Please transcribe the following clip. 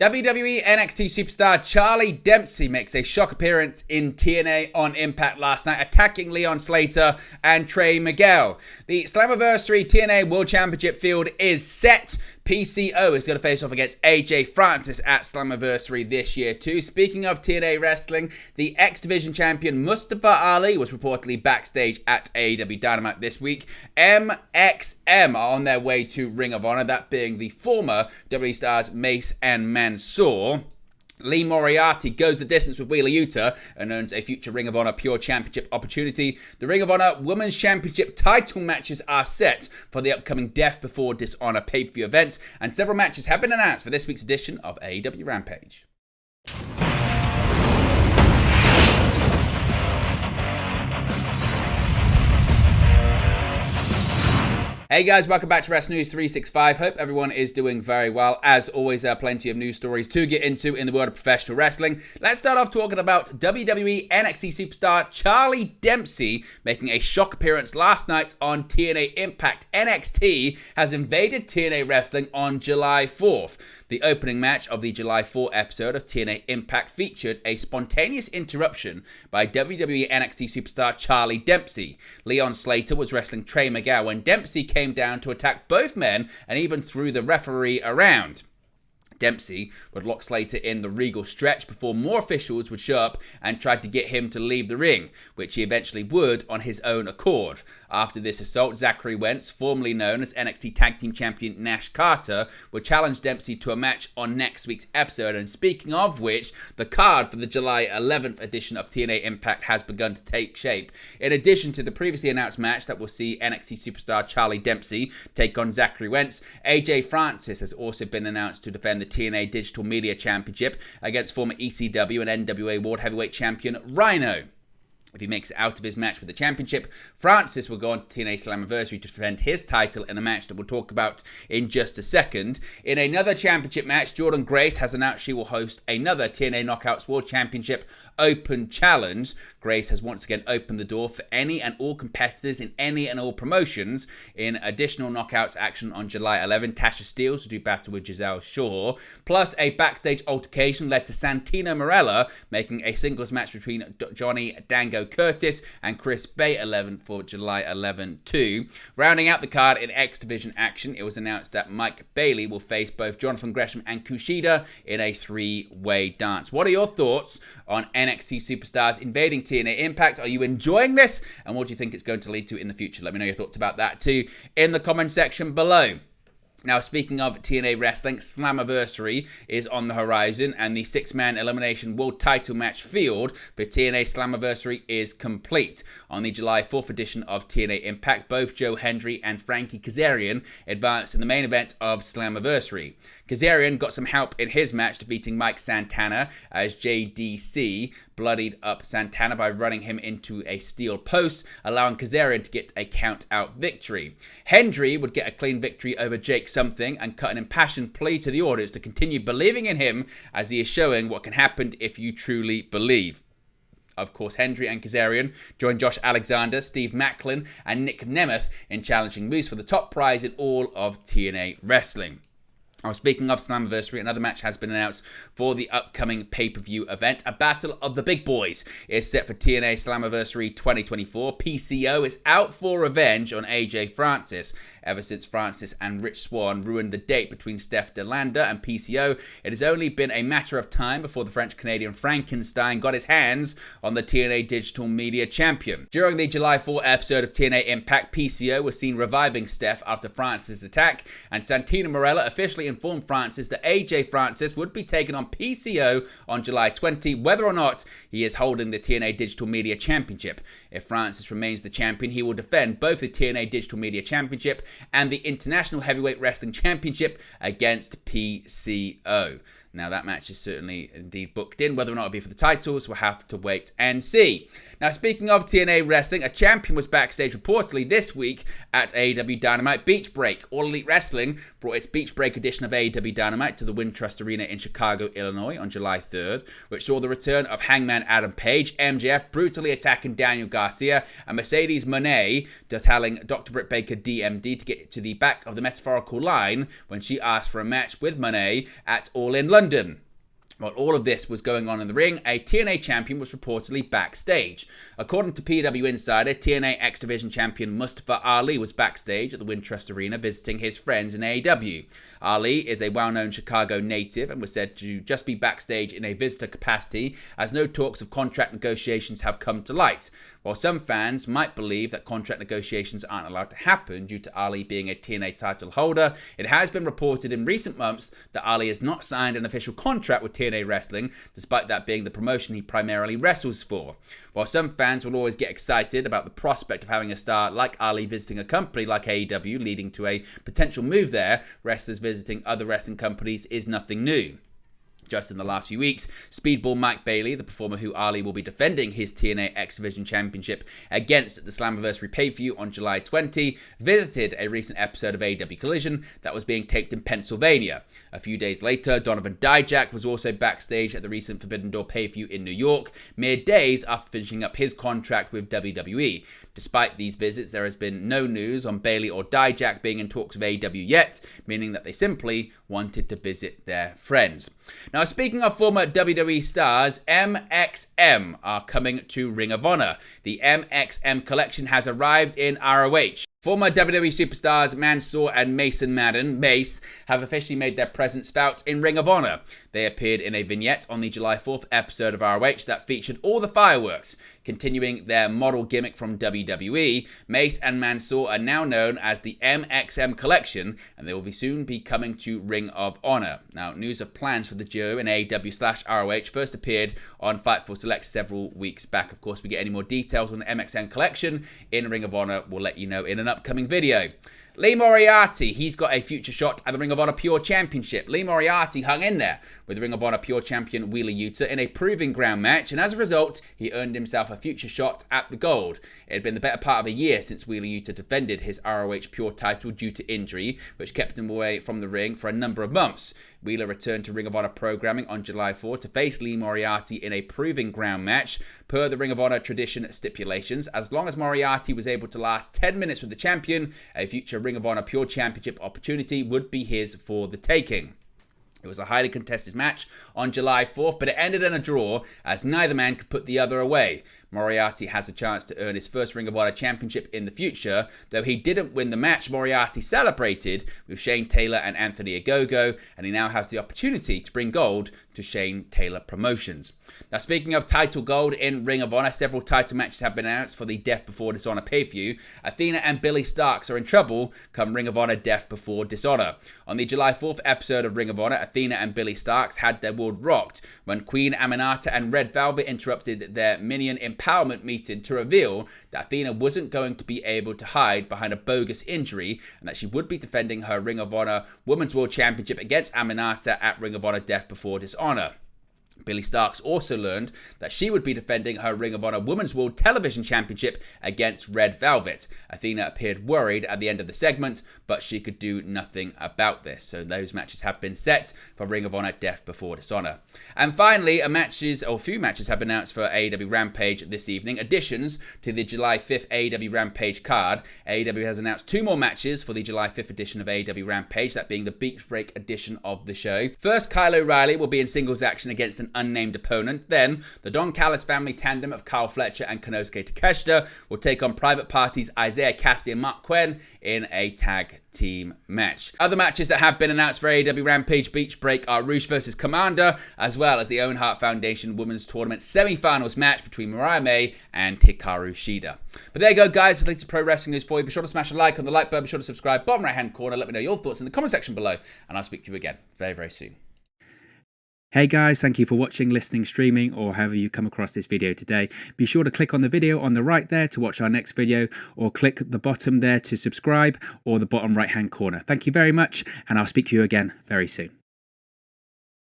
WWE NXT superstar Charlie Dempsey makes a shock appearance in TNA on Impact last night, attacking Leon Slater and Trey Miguel. The Slammiversary TNA World Championship field is set. PCO is going to face off against AJ Francis at Slammiversary this year too. Speaking of TNA wrestling, the X Division champion Mustafa Ali was reportedly backstage at AEW Dynamite this week. MXM are on their way to Ring of Honor, that being the former WWE stars Mace and Mansoor. Lee Moriarty goes the distance with Wheeler Yuta and earns a future Ring of Honor Pure Championship opportunity. The Ring of Honor Women's Championship title matches are set for the upcoming Death Before Dishonor pay-per-view event, and several matches have been announced for this week's edition of AEW Rampage. Hey guys, welcome back to Wrestling News 365. Hope everyone is doing very well. As always, there are plenty of news stories to get into in the world of professional wrestling. Let's start off talking about WWE NXT superstar Charlie Dempsey making a shock appearance last night on TNA Impact. NXT has invaded TNA wrestling on July 4th. The opening match of the July 4 episode of TNA Impact featured a spontaneous interruption by WWE NXT superstar Charlie Dempsey. Leon Slater was wrestling Trey Miguel when Dempsey came down to attack both men and even threw the referee around. Dempsey would lock Slater in the regal stretch before more officials would show up and tried to get him to leave the ring, which he eventually would on his own accord. After this assault, Zachary Wentz, formerly known as NXT Tag Team Champion Nash Carter, would challenge Dempsey to a match on next week's episode. And speaking of which, the card for the July 11th edition of TNA Impact has begun to take shape. In addition to the previously announced match that will see NXT superstar Charlie Dempsey take on Zachary Wentz, AJ Francis has also been announced to defend the TNA Digital Media Championship against former ECW and NWA World Heavyweight Champion Rhino. If he makes it out of his match with the championship, Francis will go on to TNA Slammiversary to defend his title in a match that we'll talk about in just a second. In another championship match, Jordynne Grace has announced she will host another TNA Knockouts World Championship Open Challenge. Grace has once again opened the door for any and all competitors in any and all promotions. In additional Knockouts action on July 11, Tasha Steelz will do battle with Giselle Shaw. Plus, a backstage altercation led to Santino Marella making a singles match between Johnny Dango Curtis and Chris Bay 11 for July 11 too. Rounding out the card in X Division action, it was announced that Mike Bailey will face both Jonathan Gresham and Kushida in a three-way dance. What are your thoughts on NXT superstars invading TNA Impact? Are you enjoying this? And what do you think it's going to lead to in the future? Let me know your thoughts about that too in the comment section below. Now, speaking of TNA wrestling, Slammiversary is on the horizon, and the six-man elimination world title match field for TNA Slammiversary is complete. On the July 4th edition of TNA Impact, both Joe Hendry and Frankie Kazarian advanced in the main event of Slammiversary. Kazarian got some help in his match, defeating Mike Santana as JDC bloodied up Santana by running him into a steel post, allowing Kazarian to get a count-out victory. Hendry would get a clean victory over Jake Something and cut an impassioned plea to the audience to continue believing in him, as he is showing what can happen if you truly believe. Of course, Hendry and Kazarian joined Josh Alexander, Steve Macklin, and Nick Nemeth in challenging Moose for the top prize in all of TNA wrestling. Now, speaking of Slammiversary, another match has been announced for the upcoming pay-per-view event. A battle of the big boys is set for TNA Slammiversary 2024. PCO is out for revenge on AJ Francis. Ever since Francis and Rich Swann ruined the date between Steph DeLander and PCO, it has only been a matter of time before the French-Canadian Frankenstein got his hands on the TNA Digital Media Champion. During the July 4 episode of TNA Impact, PCO was seen reviving Steph after Francis' attack, and Santino Marella officially informed Francis that AJ Francis would be taking on PCO on July 20, whether or not he is holding the TNA Digital Media Championship. If Francis remains the champion, he will defend both the TNA Digital Media Championship and the International Heavyweight Wrestling Championship against PCO. Now, that match is certainly indeed booked in. Whether or not it'll be for the titles, we'll have to wait and see. Now, speaking of TNA wrestling, a champion was backstage reportedly this week at AEW Dynamite Beach Break. All Elite Wrestling brought its Beach Break edition edition of AEW Dynamite to the Wintrust Arena in Chicago, Illinois on July 3rd, which saw the return of Hangman Adam Page, MJF brutally attacking Daniel Garcia, and Mercedes Moné telling Dr. Britt Baker DMD to get to the back of the metaphorical line when she asked for a match with Moné at All In London. While all of this was going on in the ring, a TNA champion was reportedly backstage. According to PW Insider, TNA X Division champion Mustafa Ali was backstage at the Wintrust Arena visiting his friends in AEW. Ali is a well-known Chicago native and was said to just be backstage in a visitor capacity, as no talks of contract negotiations have come to light. While some fans might believe that contract negotiations aren't allowed to happen due to Ali being a TNA title holder, it has been reported in recent months that Ali has not signed an official contract with TNA Wrestling, despite that being the promotion he primarily wrestles for. While some fans will always get excited about the prospect of having a star like Ali visiting a company like AEW, leading to a potential move there, wrestlers visiting other wrestling companies is nothing new. Just in the last few weeks, Speedball Mike Bailey, the performer who Ali will be defending his TNA X Division Championship against at the Slammiversary pay-per-view on July 20, visited a recent episode of AEW Collision that was being taped in Pennsylvania. A few days later, Donovan Dijak was also backstage at the recent Forbidden Door pay-per-view in New York, mere days after finishing up his contract with WWE. Despite these visits, there has been no news on Bailey or Dijak being in talks with AEW yet, meaning that they simply wanted to visit their friends. Now, speaking of former WWE stars, MXM are coming to Ring of Honor. The MXM collection has arrived in ROH. Former WWE superstars Mansoor and Mason Madden, Mace, have officially made their presence felt in Ring of Honor. They appeared in a vignette on the July 4th episode of ROH that featured all the fireworks. Continuing their model gimmick from WWE, Mace and Mansoor are now known as the MXM Collection, and they will soon be coming to Ring of Honor. Now, news of plans for the duo in AEW/ROH first appeared on Fightful Select several weeks back. Of course, if we get any more details on the MXM Collection in Ring of Honor, we'll let you know in an upcoming video. Lee Moriarty, he's got a future shot at the Ring of Honor Pure Championship. Lee Moriarty hung in there with Ring of Honor Pure Champion Wheeler Yuta in a proving ground match, and as a result, he earned himself a future shot at the gold. It had been the better part of a year since Wheeler Yuta defended his ROH Pure title due to injury, which kept him away from the ring for a number of months. Wheeler returned to Ring of Honor programming on July 4 to face Lee Moriarty in a proving ground match. Per the Ring of Honor tradition stipulations, as long as Moriarty was able to last 10 minutes with the champion, a future Ring of Honor Pure Championship opportunity would be his for the taking. It was a highly contested match on July 4th, but it ended in a draw as neither man could put the other away. Moriarty has a chance to earn his first Ring of Honor Championship in the future. Though he didn't win the match, Moriarty celebrated with Shane Taylor and Anthony Ogogo, and he now has the opportunity to bring gold to Shane Taylor Promotions. Now, speaking of title gold in Ring of Honor, several title matches have been announced for the Death Before Dishonor pay-per-view. Athena and Billy Starks are in trouble come Ring of Honor Death Before Dishonor. On the July 4th episode of Ring of Honor, Athena and Billy Starks had their world rocked when Queen Aminata and Red Velvet interrupted their Minion Empowerment meeting to reveal that Athena wasn't going to be able to hide behind a bogus injury and that she would be defending her Ring of Honor Women's World Championship against Aminata at Ring of Honor Death Before Dishonor. Billy Starks also learned that she would be defending her Ring of Honor Women's World Television Championship against Red Velvet. Athena appeared worried at the end of the segment, but she could do nothing about this. So those matches have been set for Ring of Honor Death Before Dishonor. And finally, a few matches have been announced for AEW Rampage this evening. Additions to the July 5th AEW Rampage card. AEW has announced 2 more matches for the July 5th edition of AEW Rampage, that being the Beach Break edition of the show. First, Kyle O'Reilly will be in singles action against an unnamed opponent. Then, the Don Callis family tandem of Kyle Fletcher and Konosuke Takeshita will take on Private Party's Isaiah Cassidy and Mark Quinn in a tag team match. Other matches that have been announced for AEW Rampage Beach Break are Rouge vs. Commander, as well as the Owen Hart Foundation Women's Tournament semi-finals match between Mariah May and Hikaru Shida. But there you go, guys. That's the latest pro wrestling news for you. Be sure to smash a like on the like button. Be sure to subscribe. Bottom right-hand corner. Let me know your thoughts in the comment section below, and I'll speak to you again very, very soon. Hey guys, thank you for watching, listening, streaming, or however you come across this video today. Be sure to click on the video on the right there to watch our next video, or click the bottom there to subscribe, or the bottom right hand corner. Thank you very much, and I'll speak to you again very soon.